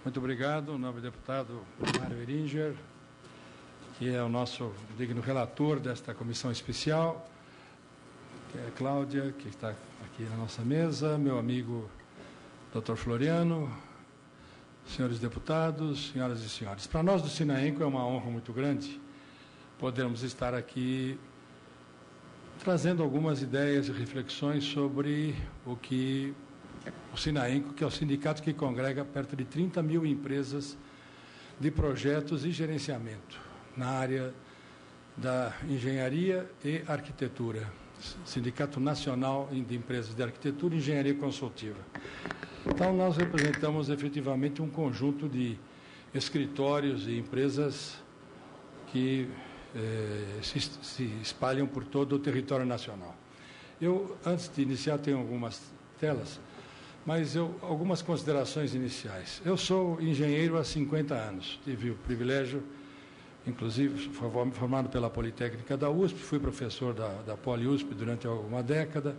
Muito obrigado, o nobre deputado Mário Heringer, que é o nosso digno relator desta comissão especial, que é a Cláudia, que está aqui na nossa mesa, meu amigo Dr. Floriano, senhores deputados, senhoras e senhores. Para nós do Sinaenco é uma honra muito grande podermos estar aqui trazendo algumas ideias e reflexões sobre o que o Sinaenco, que é o sindicato que congrega perto de 30 mil empresas de projetos e gerenciamento na área da engenharia e arquitetura. Sindicato Nacional de Empresas de Arquitetura e Engenharia Consultiva. Então, nós representamos efetivamente um conjunto de escritórios e empresas que se espalham por todo o território nacional. Eu, antes de iniciar, tenho algumas telas, mas algumas considerações iniciais. Eu sou engenheiro há 50 anos, tive o privilégio, inclusive, formado pela Politécnica da USP, fui professor da Poli-USP durante uma década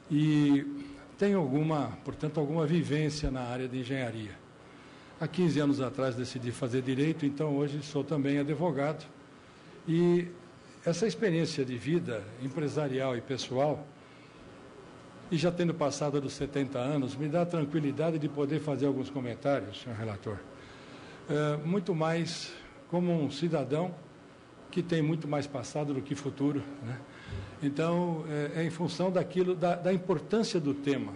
e tenho portanto, alguma vivência na área de engenharia. Há 15 anos atrás decidi fazer direito, então hoje sou também advogado e essa experiência de vida empresarial e pessoal, e já tendo passado dos 70 anos, me dá a tranquilidade de poder fazer alguns comentários, senhor relator, muito mais como um cidadão que tem muito mais passado do que futuro, né? Então, é em função da importância do tema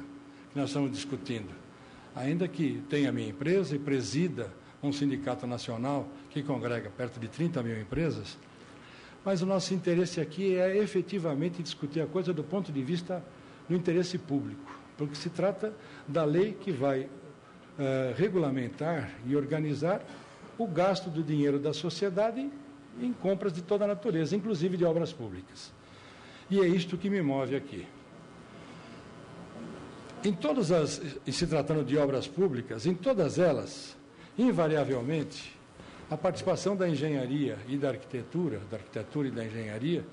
que nós estamos discutindo. Ainda que tenha a minha empresa e presida um sindicato nacional que congrega perto de 30 mil empresas, mas o nosso interesse aqui é efetivamente discutir a coisa do ponto de vista do interesse público, porque se trata da lei que vai regulamentar e organizar o gasto do dinheiro da sociedade em compras de toda a natureza, inclusive de obras públicas. E é isto que me move aqui. E se tratando de obras públicas, em todas elas, invariavelmente, a participação da engenharia e da arquitetura e da engenharia,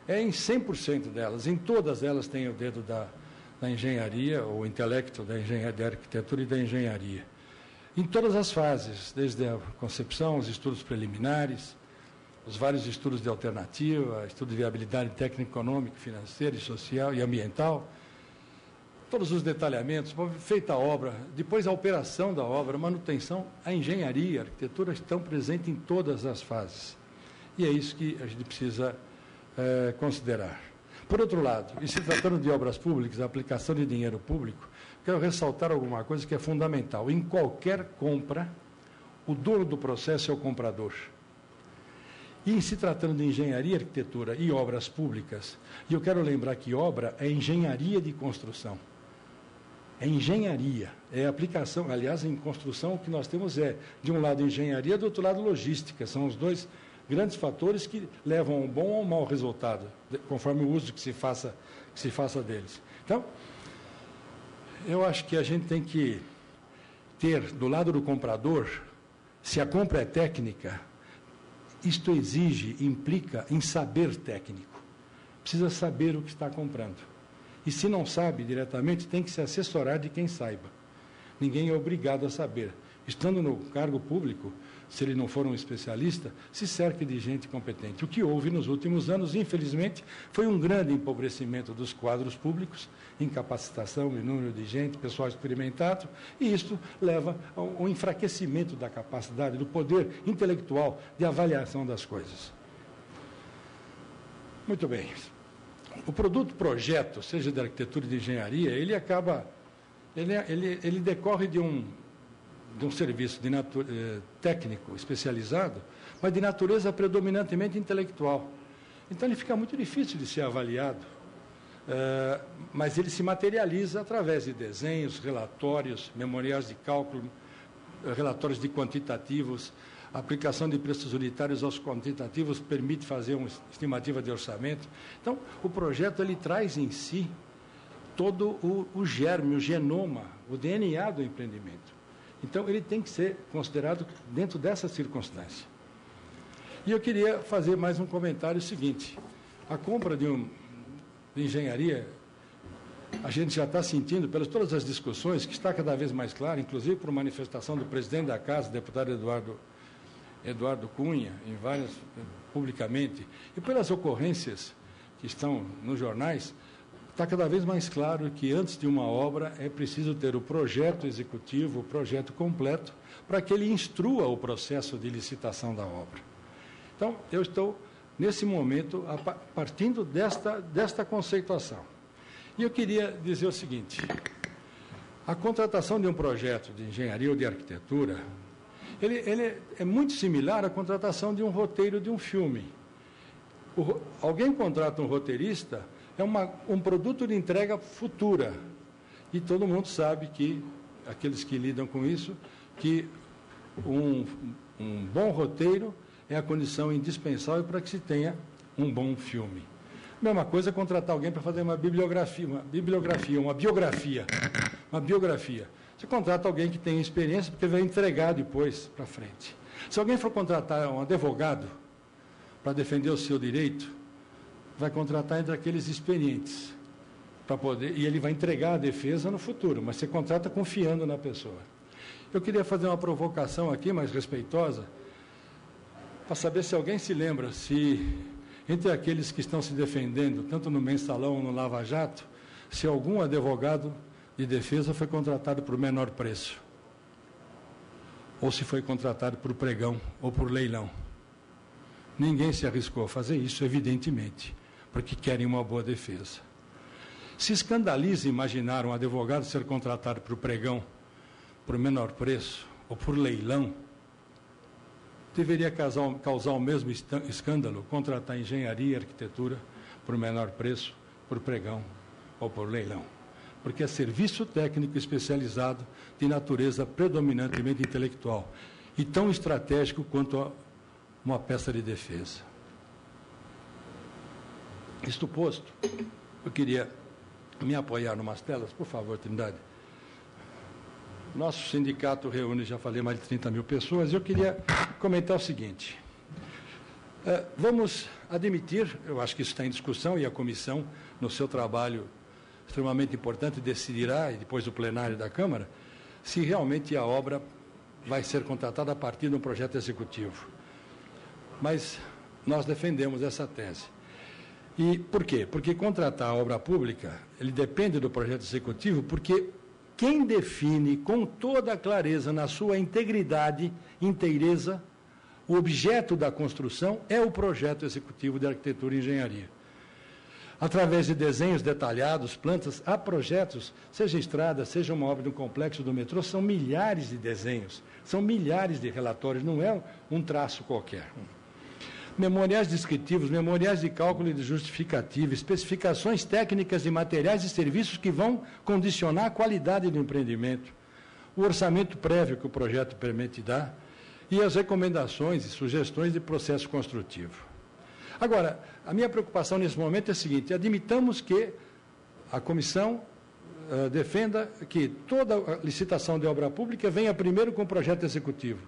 é em 100% delas. Em todas elas tem o dedo da engenharia, ou o intelecto da arquitetura e da engenharia. Em todas as fases, desde a concepção, os estudos preliminares, os vários estudos de alternativa, estudo de viabilidade técnico-econômica, financeira e social e ambiental, todos os detalhamentos, feita a obra, depois a operação da obra, a manutenção, a engenharia, a arquitetura estão presentes em todas as fases. E é isso que a gente precisa considerar. Por outro lado, e se tratando de obras públicas, a aplicação de dinheiro público, quero ressaltar alguma coisa que é fundamental. Em qualquer compra, o dono do processo é o comprador. E em se tratando de engenharia, arquitetura e obras públicas, e eu quero lembrar que obra é engenharia de construção. É engenharia, é aplicação. Aliás, em construção o que nós temos de um lado, engenharia, do outro lado, logística. São os dois grandes fatores que levam a um bom ou mau resultado, conforme o uso que se faça deles. Então, eu acho que a gente tem que ter, do lado do comprador, se a compra é técnica, isto implica em saber técnico. Precisa saber o que está comprando. E se não sabe diretamente, tem que se assessorar de quem saiba. Ninguém é obrigado a saber. Estando no cargo público, se ele não for um especialista, se cerque de gente competente. O que houve nos últimos anos, infelizmente, foi um grande empobrecimento dos quadros públicos, incapacitação e número de gente, pessoal experimentado, e isso leva ao enfraquecimento da capacidade, do poder intelectual de avaliação das coisas. Muito bem. O projeto, seja de arquitetura e de engenharia, ele decorre de um serviço técnico especializado, mas de natureza predominantemente intelectual. Então ele fica muito difícil de ser avaliado, mas ele se materializa através de desenhos, relatórios, memoriais de cálculo, relatórios de quantitativos. A aplicação de preços unitários aos quantitativos permite fazer uma estimativa de orçamento. Então, o projeto ele traz em si todo o germe, o genoma, o DNA do empreendimento. Então, ele tem que ser considerado dentro dessa circunstância. E eu queria fazer mais um comentário seguinte. A compra de engenharia a gente já está sentindo, pelas todas as discussões, que está cada vez mais claro, inclusive por manifestação do presidente da Casa, deputado Eduardo Cunha, publicamente, e pelas ocorrências que estão nos jornais, está cada vez mais claro que antes de uma obra é preciso ter o projeto executivo, o projeto completo, para que ele instrua o processo de licitação da obra. Então, eu estou, nesse momento, partindo desta conceituação. E eu queria dizer o seguinte: a contratação de um projeto de engenharia ou de arquitetura, ele é muito similar à contratação de um roteiro de um filme. Alguém contrata um roteirista, é um produto de entrega futura. E todo mundo sabe que, aqueles que lidam com isso, que um bom roteiro é a condição indispensável para que se tenha um bom filme. Mesma coisa é contratar alguém para fazer uma biografia. Você contrata alguém que tem experiência, porque vai entregar depois para frente. Se alguém for contratar um advogado para defender o seu direito, vai contratar entre aqueles experientes, para poder, e ele vai entregar a defesa no futuro, mas você contrata confiando na pessoa. Eu queria fazer uma provocação aqui, mais respeitosa, para saber se alguém se lembra, se entre aqueles que estão se defendendo, tanto no Mensalão ou no Lava Jato, se algum advogado de defesa foi contratado por menor preço, ou se foi contratado por pregão ou por leilão. Ninguém se arriscou a fazer isso, evidentemente, porque querem uma boa defesa. Se escandaliza imaginar um advogado ser contratado por pregão, por menor preço ou por leilão. Deveria causar o mesmo escândalo contratar engenharia e arquitetura por menor preço, por pregão ou por leilão. Porque é serviço técnico especializado de natureza predominantemente intelectual e tão estratégico quanto uma peça de defesa. Isto posto, eu queria me apoiar numas telas, por favor, Trindade. Nosso sindicato reúne, já falei, mais de 30 mil pessoas, e eu queria comentar o seguinte. Vamos admitir, eu acho que isso está em discussão, e a comissão, no seu trabalho extremamente importante, decidirá, e depois do plenário da Câmara, se realmente a obra vai ser contratada a partir de um projeto executivo. Mas nós defendemos essa tese. E por quê? Porque contratar a obra pública, ele depende do projeto executivo, porque quem define com toda a clareza, na sua inteireza, o objeto da construção é o projeto executivo de arquitetura e engenharia. Através de desenhos detalhados, plantas, há projetos, seja estrada, seja uma obra de um complexo do metrô, são milhares de desenhos, são milhares de relatórios, não é um traço qualquer. Memoriais descritivos, memoriais de cálculo e de justificativa, especificações técnicas de materiais e serviços que vão condicionar a qualidade do empreendimento, o orçamento prévio que o projeto permite dar e as recomendações e sugestões de processo construtivo. Agora, a minha preocupação nesse momento é a seguinte: admitamos que a comissão defenda que toda a licitação de obra pública venha primeiro com o projeto executivo.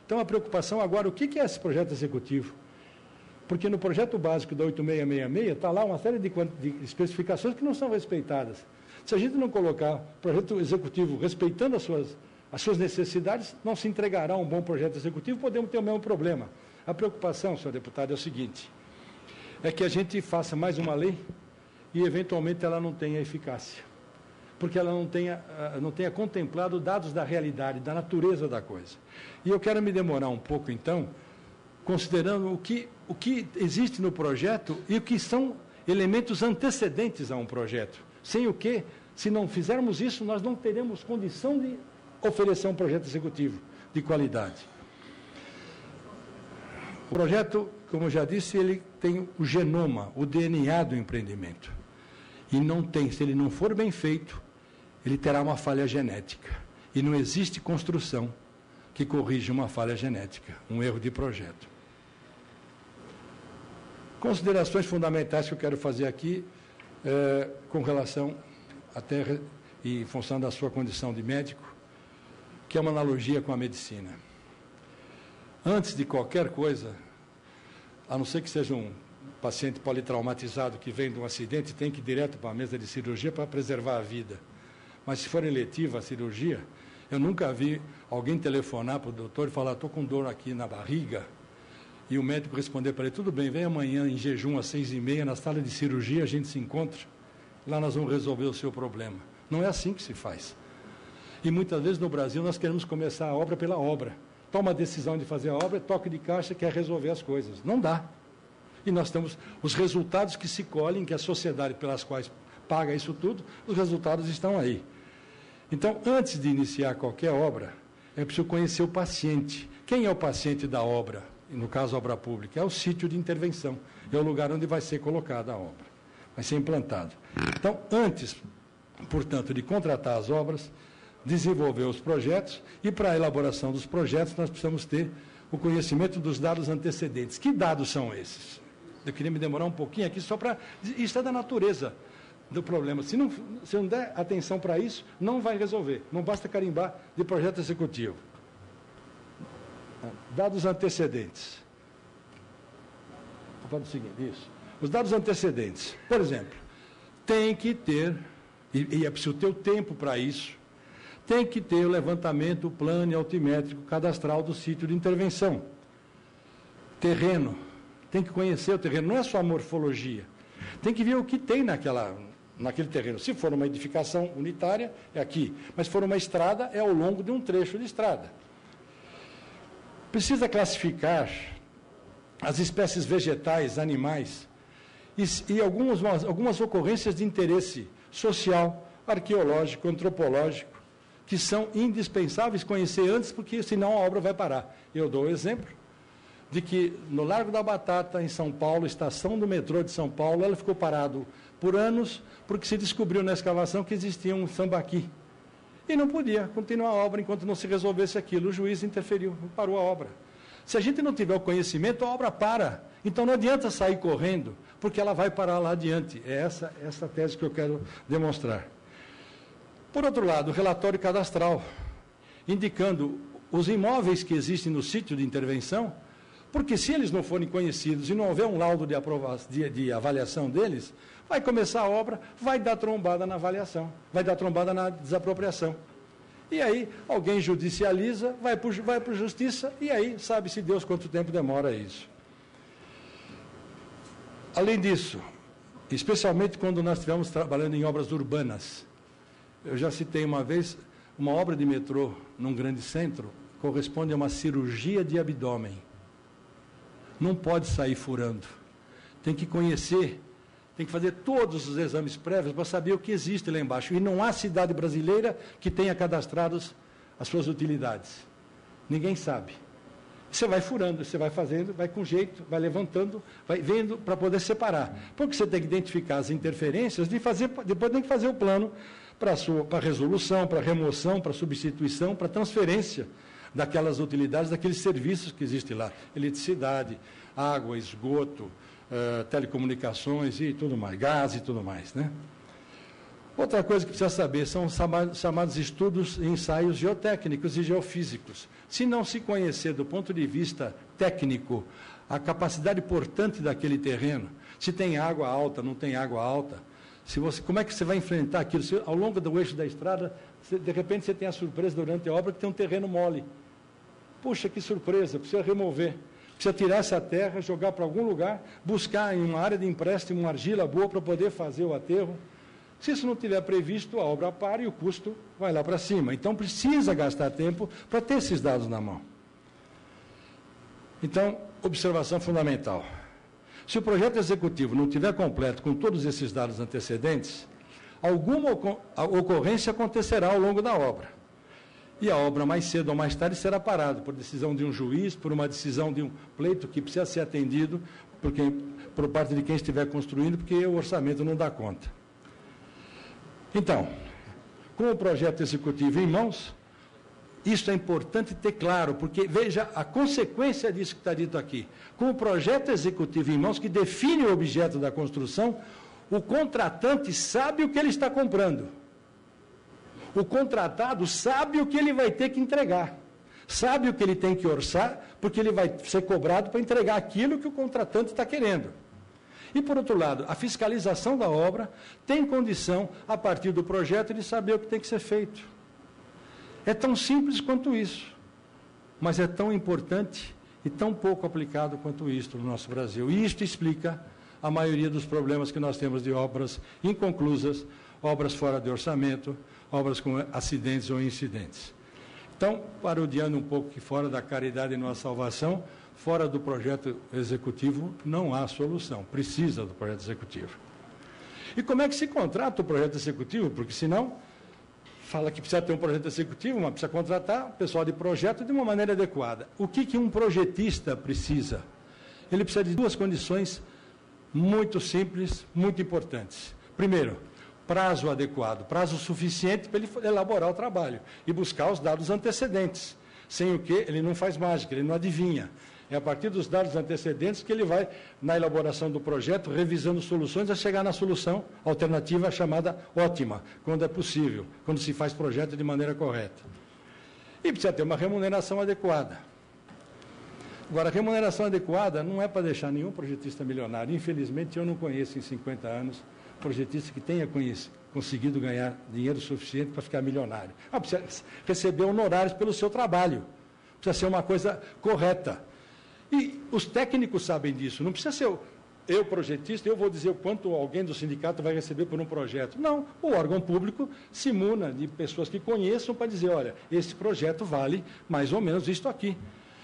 Então, a preocupação agora, o que é esse projeto executivo? Porque no projeto básico da 8666 está lá uma série de especificações que não são respeitadas. Se a gente não colocar projeto executivo respeitando as suas necessidades, não se entregará um bom projeto executivo, podemos ter o mesmo problema. A preocupação, senhor deputado, é o seguinte: é que a gente faça mais uma lei e, eventualmente, ela não tenha eficácia. Porque ela não tenha contemplado dados da realidade, da natureza da coisa. E eu quero me demorar um pouco, então, considerando o que existe no projeto e o que são elementos antecedentes a um projeto. Sem o que, se não fizermos isso, nós não teremos condição de oferecer um projeto executivo de qualidade. O projeto, como eu já disse, ele tem o genoma, o DNA do empreendimento. E não tem, se ele não for bem feito, ele terá uma falha genética. E não existe construção que corrija uma falha genética, um erro de projeto. Considerações fundamentais que eu quero fazer aqui, com relação, até e em função da sua condição de médico, que é uma analogia com a medicina. Antes de qualquer coisa, a não ser que seja um paciente politraumatizado que vem de um acidente tem que ir direto para a mesa de cirurgia para preservar a vida. Mas se for eletiva a cirurgia, eu nunca vi alguém telefonar para o doutor e falar, estou com dor aqui na barriga, e o médico responder para ele, tudo bem, vem amanhã em jejum às 6h30, na sala de cirurgia a gente se encontra, lá nós vamos resolver o seu problema. Não é assim que se faz. E muitas vezes no Brasil nós queremos começar a obra pela obra. Toma a decisão de fazer a obra, toque de caixa, quer resolver as coisas. Não dá. E nós temos os resultados que se colhem, que a sociedade pelas quais paga isso tudo, os resultados estão aí. Então, antes de iniciar qualquer obra, é preciso conhecer o paciente. Quem é o paciente da obra? No caso, a obra pública. É o sítio de intervenção. É o lugar onde vai ser colocada a obra. Vai ser implantado. Então, antes, portanto, de contratar as obras, desenvolver os projetos, e para a elaboração dos projetos nós precisamos ter o conhecimento dos dados antecedentes. Que dados são esses? Eu queria me demorar um pouquinho aqui só para... Isso é da natureza do problema. Se não der atenção para isso, não vai resolver. Não basta carimbar de projeto executivo. Dados antecedentes. Vou falar o seguinte, isso. Os dados antecedentes. Por exemplo, tem que ter, e é preciso ter o tempo para isso, tem que ter o levantamento plano altimétrico cadastral do sítio de intervenção. Terreno. Tem que conhecer o terreno. Não é só a morfologia. Tem que ver o que tem naquele terreno. Se for uma edificação unitária, é aqui. Mas se for uma estrada, é ao longo de um trecho de estrada. Precisa classificar as espécies vegetais, animais, e algumas ocorrências de interesse social, arqueológico, antropológico, que são indispensáveis conhecer antes, porque senão a obra vai parar. Eu dou o exemplo de que no Largo da Batata, em São Paulo, estação do metrô de São Paulo, ela ficou parado por anos, porque se descobriu na escavação que existia um sambaqui. E não podia continuar a obra enquanto não se resolvesse aquilo. O juiz interferiu, parou a obra. Se a gente não tiver o conhecimento, a obra para. Então não adianta sair correndo, porque ela vai parar lá adiante. É essa tese que eu quero demonstrar. Por outro lado, o relatório cadastral, indicando os imóveis que existem no sítio de intervenção, porque se eles não forem conhecidos e não houver um laudo de avaliação deles, vai começar a obra, vai dar trombada na avaliação, vai dar trombada na desapropriação. E aí alguém judicializa, vai para a justiça, e aí sabe-se Deus quanto tempo demora isso. Além disso, especialmente quando nós estivermos trabalhando em obras urbanas, eu já citei uma vez, uma obra de metrô num grande centro corresponde a uma cirurgia de abdômen. Não pode sair furando. Tem que conhecer, tem que fazer todos os exames prévios para saber o que existe lá embaixo. E não há cidade brasileira que tenha cadastrados as suas utilidades. Ninguém sabe. Você vai furando, você vai fazendo, vai com jeito, vai levantando, vai vendo para poder separar. Porque você tem que identificar as interferências, depois tem que fazer o plano para resolução, para remoção, para substituição, para transferência daquelas utilidades, daqueles serviços que existem lá. Eletricidade, água, esgoto, telecomunicações e tudo mais, gás e tudo mais, né? Outra coisa que precisa saber são os chamados estudos e ensaios geotécnicos e geofísicos. Se não se conhecer do ponto de vista técnico a capacidade portante daquele terreno, se tem água alta, não tem água alta, como é que você vai enfrentar aquilo? Se, ao longo do eixo da estrada, de repente você tem a surpresa durante a obra que tem um terreno mole. Puxa, que surpresa, precisa remover. Precisa tirar essa terra, jogar para algum lugar, buscar em uma área de empréstimo uma argila boa para poder fazer o aterro. Se isso não tiver previsto, a obra para e o custo vai lá para cima. Então, precisa gastar tempo para ter esses dados na mão. Então, observação fundamental. Se o projeto executivo não estiver completo com todos esses dados antecedentes, alguma ocorrência acontecerá ao longo da obra. E a obra, mais cedo ou mais tarde, será parada por decisão de um juiz, por uma decisão de um pleito que precisa ser atendido por parte de quem estiver construindo, porque o orçamento não dá conta. Então, com o projeto executivo em mãos, isso é importante ter claro, porque veja a consequência disso que está dito aqui. Com o projeto executivo em mãos, que define o objeto da construção, o contratante sabe o que ele está comprando. O contratado sabe o que ele vai ter que entregar. Sabe o que ele tem que orçar, porque ele vai ser cobrado para entregar aquilo que o contratante está querendo. E, por outro lado, a fiscalização da obra tem condição, a partir do projeto, de saber o que tem que ser feito. É tão simples quanto isso, mas é tão importante e tão pouco aplicado quanto isto no nosso Brasil. E isto explica a maioria dos problemas que nós temos de obras inconclusas, obras fora de orçamento, obras com acidentes ou incidentes. Então, parodiando um pouco que fora da caridade não há salvação, fora do projeto executivo não há solução, precisa do projeto executivo. E como é que se contrata o projeto executivo? Porque senão, fala que precisa ter um projeto executivo, mas precisa contratar o pessoal de projeto de uma maneira adequada. O que um projetista precisa? Ele precisa de duas condições muito simples, muito importantes. Primeiro, prazo adequado, prazo suficiente para ele elaborar o trabalho e buscar os dados antecedentes, sem o que ele não faz mágica, ele não adivinha. É a partir dos dados antecedentes que ele vai, na elaboração do projeto, revisando soluções, a chegar na solução alternativa chamada ótima, quando é possível, quando se faz projeto de maneira correta. E precisa ter uma remuneração adequada. Agora, a remuneração adequada não é para deixar nenhum projetista milionário. Infelizmente, eu não conheço em 50 anos projetista que tenha conseguido ganhar dinheiro suficiente para ficar milionário. Precisa receber honorários pelo seu trabalho. Precisa ser uma coisa correta. E os técnicos sabem disso. Não precisa ser eu, projetista, eu vou dizer o quanto alguém do sindicato vai receber por um projeto. Não, o órgão público se imuna de pessoas que conheçam para dizer, olha, esse projeto vale mais ou menos isto aqui.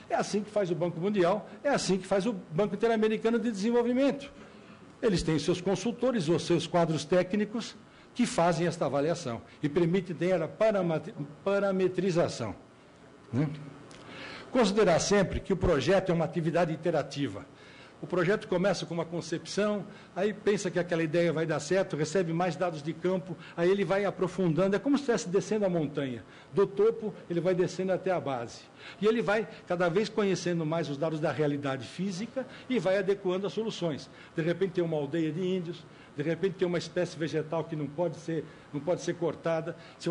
É assim que faz o Banco Mundial, é assim que faz o Banco Interamericano de Desenvolvimento. Eles têm seus consultores ou seus quadros técnicos que fazem esta avaliação e permitem ter a parametrização. Considerar sempre que o projeto é uma atividade iterativa. O projeto começa com uma concepção, aí pensa que aquela ideia vai dar certo, recebe mais dados de campo, aí ele vai aprofundando, é como se estivesse descendo a montanha. Do topo, ele vai descendo até a base. E ele vai cada vez conhecendo mais os dados da realidade física e vai adequando as soluções. De repente tem uma aldeia de índios, de repente tem uma espécie vegetal que não pode ser cortada, você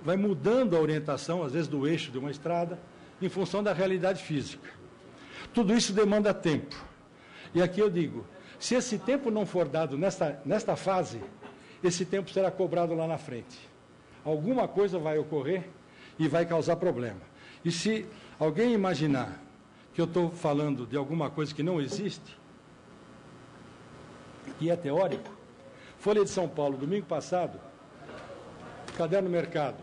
vai mudando a orientação, às vezes do eixo de uma estrada, em função da realidade física. Tudo isso demanda tempo. E aqui eu digo, se esse tempo não for dado nesta fase, esse tempo será cobrado lá na frente. Alguma coisa vai ocorrer e vai causar problema. E se alguém imaginar que eu estou falando de alguma coisa que não existe, e é teórico, Folha de São Paulo, domingo passado, Caderno Mercado,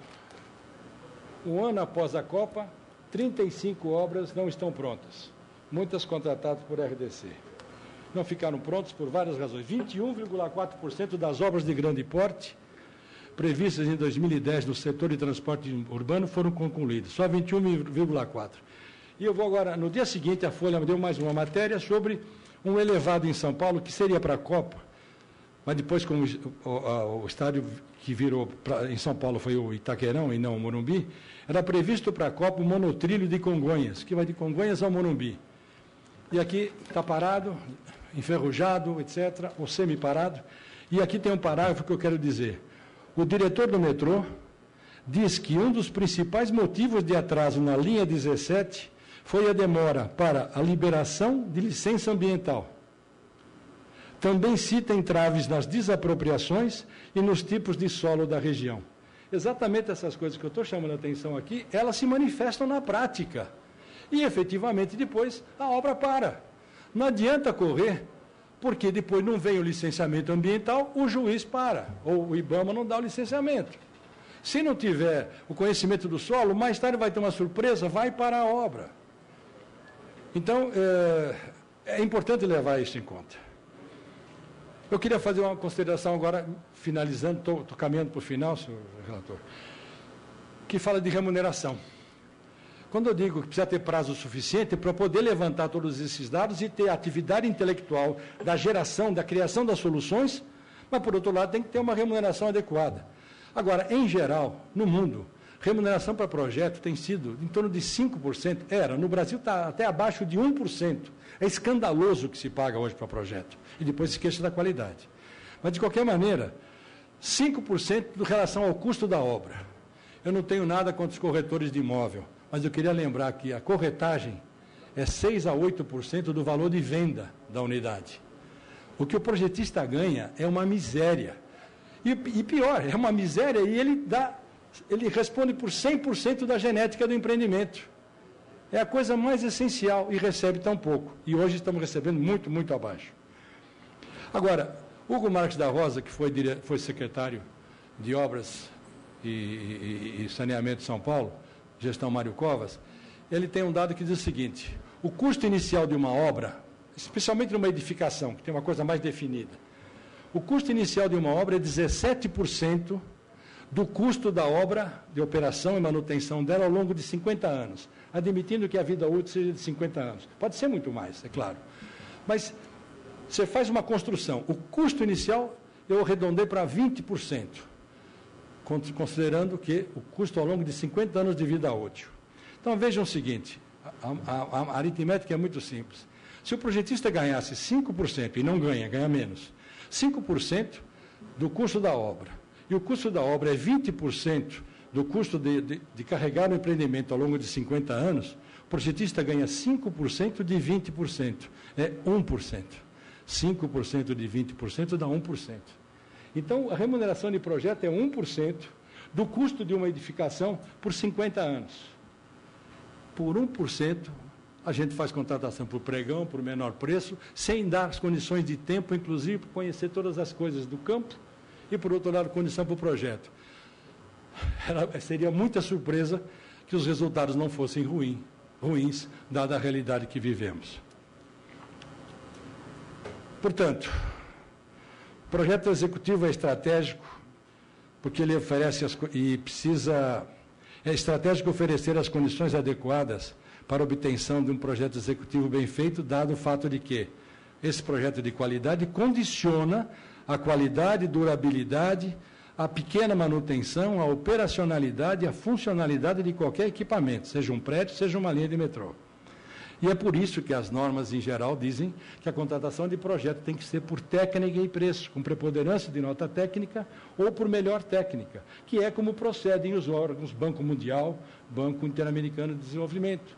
um ano após a Copa, 35 obras não estão prontas, muitas contratadas por RDC. Não ficaram prontas por várias razões. 21,4% das obras de grande porte previstas em 2010 no setor de transporte urbano foram concluídas, só 21,4%. E eu vou agora, no dia seguinte, a Folha me deu mais uma matéria sobre um elevado em São Paulo, que seria para a Copa, mas depois, como o estádio que virou em São Paulo foi o Itaquerão e não o Morumbi, era previsto para a Copa o monotrilho de Congonhas, que vai de Congonhas ao Morumbi. E aqui está parado, enferrujado, etc., ou semi-parado. E aqui tem um parágrafo que eu quero dizer. O diretor do metrô diz que um dos principais motivos de atraso na linha 17 foi a demora para a liberação de licença ambiental. Também cita entraves nas desapropriações e nos tipos de solo da região. Exatamente essas coisas que eu estou chamando a atenção aqui, elas se manifestam na prática. E, efetivamente, depois a obra para. Não adianta correr, porque depois não vem o licenciamento ambiental, o juiz para, ou o IBAMA não dá o licenciamento. Se não tiver o conhecimento do solo, mais tarde vai ter uma surpresa, vai parar a obra. Então, é importante levar isso em conta. Eu queria fazer uma consideração agora, finalizando, estou caminhando para o final, senhor relator, que fala de remuneração. Quando eu digo que precisa ter prazo suficiente para poder levantar todos esses dados e ter a atividade intelectual da geração, da criação das soluções, mas, por outro lado, tem que ter uma remuneração adequada. Agora, em geral, no mundo, remuneração para projeto tem sido em torno de 5%. No Brasil está até abaixo de 1%. É escandaloso o que se paga hoje para projeto. E depois se queixa da qualidade. Mas, de qualquer maneira, 5% em relação ao custo da obra. Eu não tenho nada contra os corretores de imóvel, mas eu queria lembrar que a corretagem é 6% a 8% do valor de venda da unidade. O que o projetista ganha é uma miséria. E pior, é uma miséria e ele responde por 100% da genética do empreendimento. É a coisa mais essencial e recebe tão pouco. E hoje estamos recebendo muito, muito abaixo. Agora, Hugo Marques da Rosa, que foi secretário de Obras e Saneamento de São Paulo, gestão Mário Covas, ele tem um dado que diz o seguinte: o custo inicial de uma obra, especialmente numa edificação, que tem uma coisa mais definida, o custo inicial de uma obra é 17% do custo da obra de operação e manutenção dela ao longo de 50 anos, admitindo que a vida útil seja de 50 anos. Pode ser muito mais, é claro. Mas você faz uma construção, o custo inicial eu arredondei para 20%, considerando que o custo ao longo de 50 anos de vida útil. Então, vejam o seguinte, a aritmética é muito simples. Se o projetista ganhasse 5%, e não ganha menos, 5% do custo da obra, e o custo da obra é 20% do custo de carregar o empreendimento ao longo de 50 anos, o projetista ganha 5% de 20%, é 1%. 5% de 20% dá 1%. Então, a remuneração de projeto é 1% do custo de uma edificação por 50 anos. Por 1%, a gente faz contratação por pregão, por menor preço, sem dar as condições de tempo, inclusive, para conhecer todas as coisas do campo, e, por outro lado, condição para o projeto. Seria muita surpresa que os resultados não fossem ruins, dada a realidade que vivemos. Portanto, o projeto executivo é estratégico, porque ele oferece é estratégico oferecer as condições adequadas para a obtenção de um projeto executivo bem feito, dado o fato de que esse projeto de qualidade condiciona a qualidade, durabilidade, a pequena manutenção, a operacionalidade e a funcionalidade de qualquer equipamento, seja um prédio, seja uma linha de metrô. E é por isso que as normas, em geral, dizem que a contratação de projeto tem que ser por técnica e preço, com preponderância de nota técnica ou por melhor técnica, que é como procedem os órgãos Banco Mundial, Banco Interamericano de Desenvolvimento.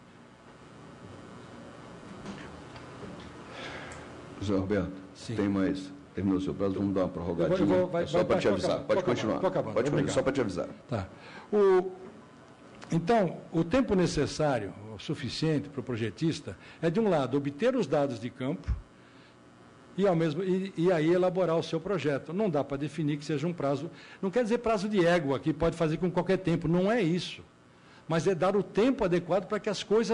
José Roberto, Sim. Tem mais? Terminou o seu prazo, vamos dar uma prorrogadinha. Só para te avisar. Pode continuar. Pode continuar, só para te avisar. Tá. Então, o tempo necessário, o suficiente para o projetista, é, de um lado, obter os dados de campo e aí elaborar o seu projeto. Não dá para definir que seja um prazo, não quer dizer prazo de égua, que pode fazer com qualquer tempo, não é isso. Mas é dar o tempo adequado para que as coisas